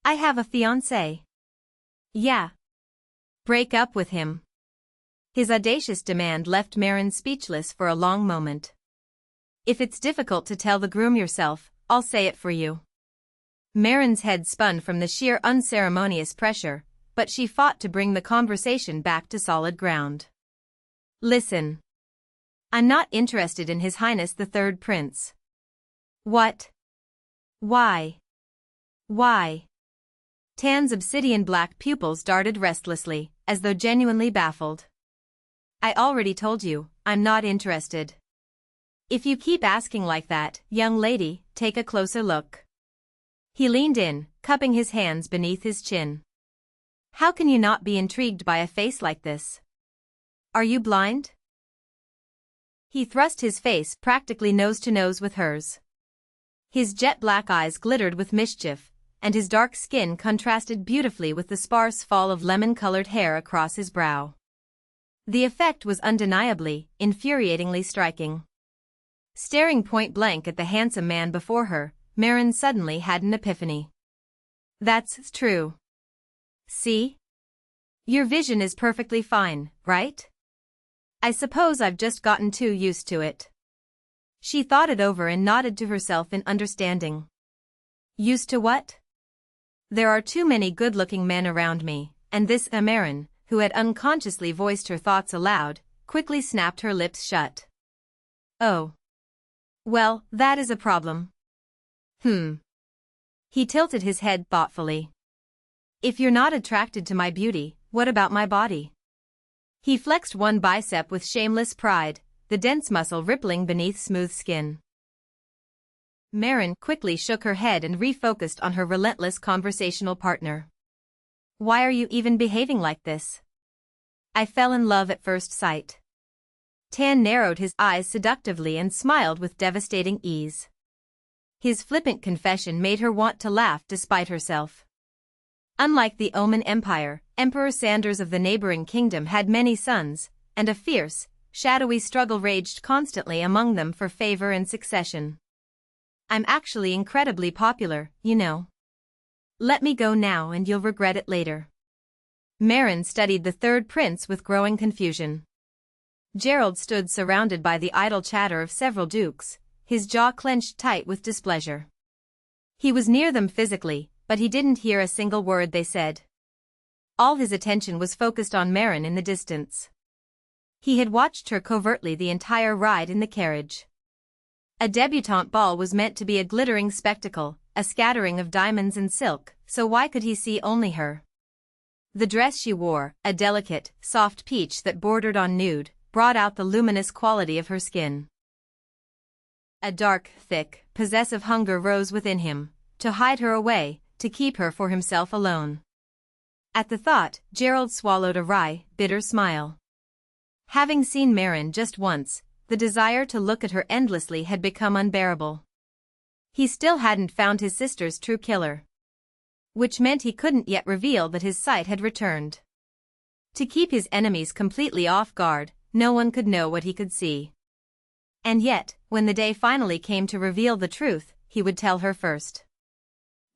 I have a fiancé. Yeah. Break up with him. His audacious demand left Marin speechless for a long moment. If it's difficult to tell the groom yourself, I'll say it for you. Marin's head spun from the sheer unceremonious pressure, but she fought to bring the conversation back to solid ground. Listen. I'm not interested in His Highness the Third Prince. What? Why? Why? Tan's obsidian-black pupils darted restlessly, as though genuinely baffled. I already told you, I'm not interested. If you keep asking like that, young lady, take a closer look. He leaned in, cupping his hands beneath his chin. How can you not be intrigued by a face like this? Are you blind? He thrust his face practically nose to nose with hers. His jet-black eyes glittered with mischief, and his dark skin contrasted beautifully with the sparse fall of lemon-colored hair across his brow. The effect was undeniably, infuriatingly striking. Staring point-blank at the handsome man before her, Marin suddenly had an epiphany. That's true. See? Your vision is perfectly fine, right? I suppose I've just gotten too used to it. She thought it over and nodded to herself in understanding. Used to what? There are too many good-looking men around me, and this Marin, who had unconsciously voiced her thoughts aloud, quickly snapped her lips shut. Oh. Well, that is a problem. He tilted his head thoughtfully. If you're not attracted to my beauty, what about my body? He flexed one bicep with shameless pride, the dense muscle rippling beneath smooth skin. Marin quickly shook her head and refocused on her relentless conversational partner. Why are you even behaving like this? I fell in love at first sight. Tan narrowed his eyes seductively and smiled with devastating ease. His flippant confession made her want to laugh despite herself. Unlike the Oman Empire, Emperor Sanders of the neighboring kingdom had many sons, and a fierce, shadowy struggle raged constantly among them for favor and succession. I'm actually incredibly popular, you know. Let me go now and you'll regret it later. Marin studied the third prince with growing confusion. Gerald stood surrounded by the idle chatter of several dukes, his jaw clenched tight with displeasure. He was near them physically, but he didn't hear a single word they said. All his attention was focused on Marin in the distance. He had watched her covertly the entire ride in the carriage. A debutante ball was meant to be a glittering spectacle, a scattering of diamonds and silk, so why could he see only her? The dress she wore, a delicate, soft peach that bordered on nude, brought out the luminous quality of her skin. A dark, thick, possessive hunger rose within him, to hide her away, to keep her for himself alone. At the thought, Gerald swallowed a wry, bitter smile. Having seen Marin just once, the desire to look at her endlessly had become unbearable. He still hadn't found his sister's true killer. Which meant he couldn't yet reveal that his sight had returned. To keep his enemies completely off guard, no one could know what he could see. And yet, when the day finally came to reveal the truth, he would tell her first.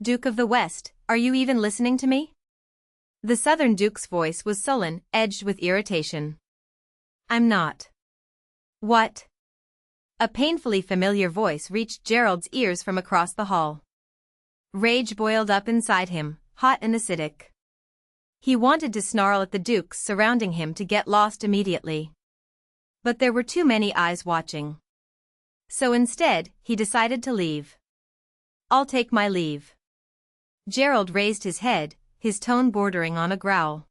Duke of the West, are you even listening to me? The Southern Duke's voice was sullen, edged with irritation. I'm not. What? A painfully familiar voice reached Gerald's ears from across the hall. Rage boiled up inside him, hot and acidic. He wanted to snarl at the dukes surrounding him to get lost immediately. But there were too many eyes watching. So instead, he decided to leave. I'll take my leave. Gerald raised his head, his tone bordering on a growl.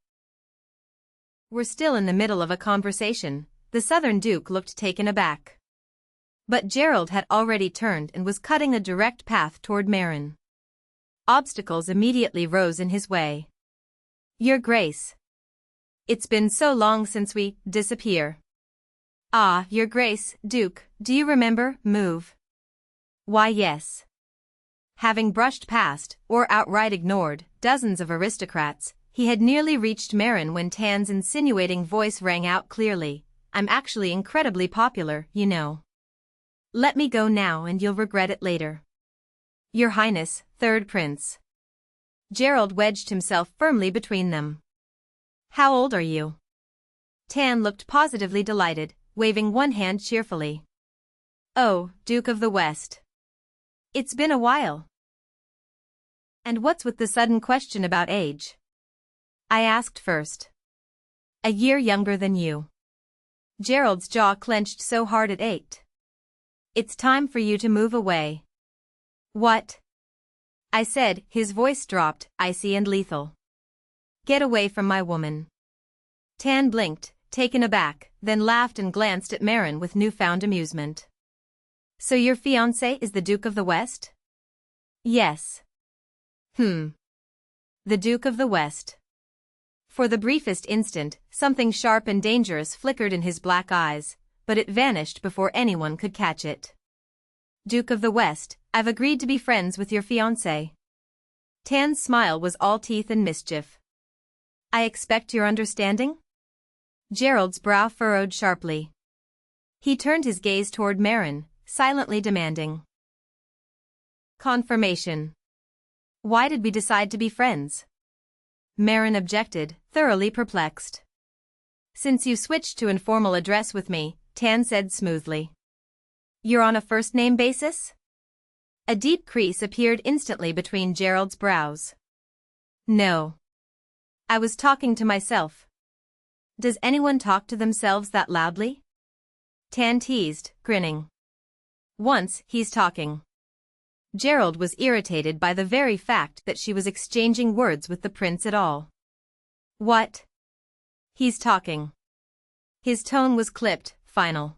We're still in the middle of a conversation, the Southern Duke looked taken aback. But Gerald had already turned and was cutting a direct path toward Marin. Obstacles immediately rose in his way. Your Grace. It's been so long since we disappear. Ah, Your Grace, Duke, do you remember, move? Why yes. Having brushed past, or outright ignored, dozens of aristocrats, he had nearly reached Marin when Tan's insinuating voice rang out clearly. I'm actually incredibly popular, you know. Let me go now and you'll regret it later. Your Highness, Third Prince. Gerald wedged himself firmly between them. How old are you? Tan looked positively delighted, waving one hand cheerfully. Oh, Duke of the West. It's been a while. And what's with the sudden question about age? I asked first. A year younger than you. Gerald's jaw clenched so hard it ached. It's time for you to move away. What? I said, his voice dropped, icy and lethal. Get away from my woman. Tan blinked, taken aback, then laughed and glanced at Marin with newfound amusement. So your fiancé is the Duke of the West? Yes. The Duke of the West. For the briefest instant, something sharp and dangerous flickered in his black eyes, but it vanished before anyone could catch it. Duke of the West, I've agreed to be friends with your fiancé. Tan's smile was all teeth and mischief. I expect your understanding? Gerald's brow furrowed sharply. He turned his gaze toward Marin, silently demanding confirmation. Why did we decide to be friends? Marin objected, thoroughly perplexed. Since you switched to informal address with me, Tan said smoothly. You're on a first-name basis? A deep crease appeared instantly between Gerald's brows. No. I was talking to myself. Does anyone talk to themselves that loudly? Tan teased, grinning. Once, he's talking. Gerald was irritated by the very fact that she was exchanging words with the prince at all. What? He's talking. His tone was clipped, final.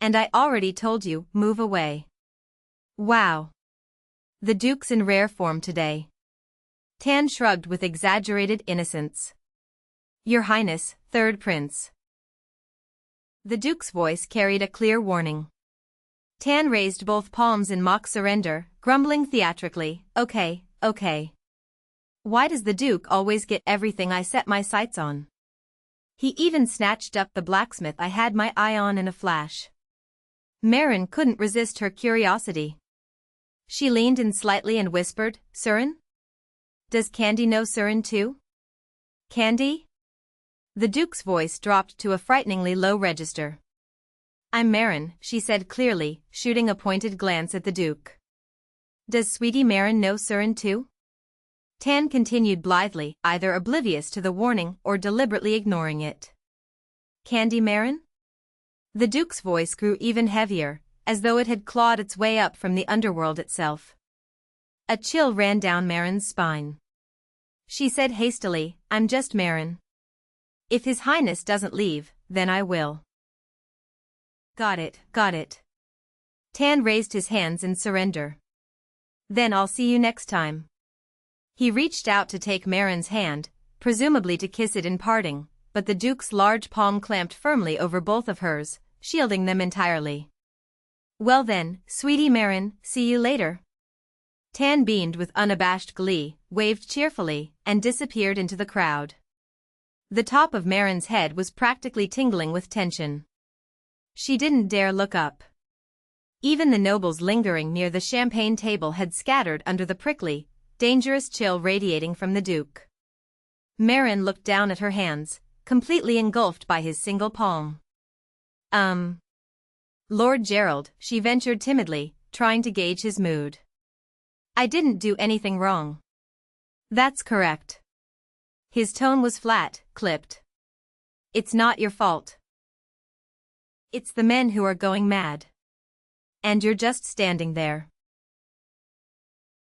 And I already told you, move away. Wow. The Duke's in rare form today. Tan shrugged with exaggerated innocence. Your Highness, Third Prince. The Duke's voice carried a clear warning. Tan raised both palms in mock surrender, grumbling theatrically, okay. Why does the Duke always get everything I set my sights on? He even snatched up the blacksmith I had my eye on in a flash. Marin couldn't resist her curiosity. She leaned in slightly and whispered, Surin? Does Candy know Surin too? Candy? The Duke's voice dropped to a frighteningly low register. I'm Marin, she said clearly, shooting a pointed glance at the Duke. Does Sweetie Marin know Surin too? Tan continued blithely, either oblivious to the warning or deliberately ignoring it. Candy Marin? The Duke's voice grew even heavier, as though it had clawed its way up from the underworld itself. A chill ran down Marin's spine. She said hastily, I'm just Marin. If His Highness doesn't leave, then I will. Got it. Tan raised his hands in surrender. Then I'll see you next time. He reached out to take Marin's hand, presumably to kiss it in parting, but the Duke's large palm clamped firmly over both of hers, shielding them entirely. Well then, Sweetie Marin, see you later. Tan beamed with unabashed glee, waved cheerfully, and disappeared into the crowd. The top of Marin's head was practically tingling with tension. She didn't dare look up. Even the nobles lingering near the champagne table had scattered under the prickly, dangerous chill radiating from the Duke. Marin looked down at her hands, completely engulfed by his single palm. Lord Gerald, she ventured timidly, trying to gauge his mood. I didn't do anything wrong. That's correct. His tone was flat, clipped. It's not your fault. It's the men who are going mad. And you're just standing there.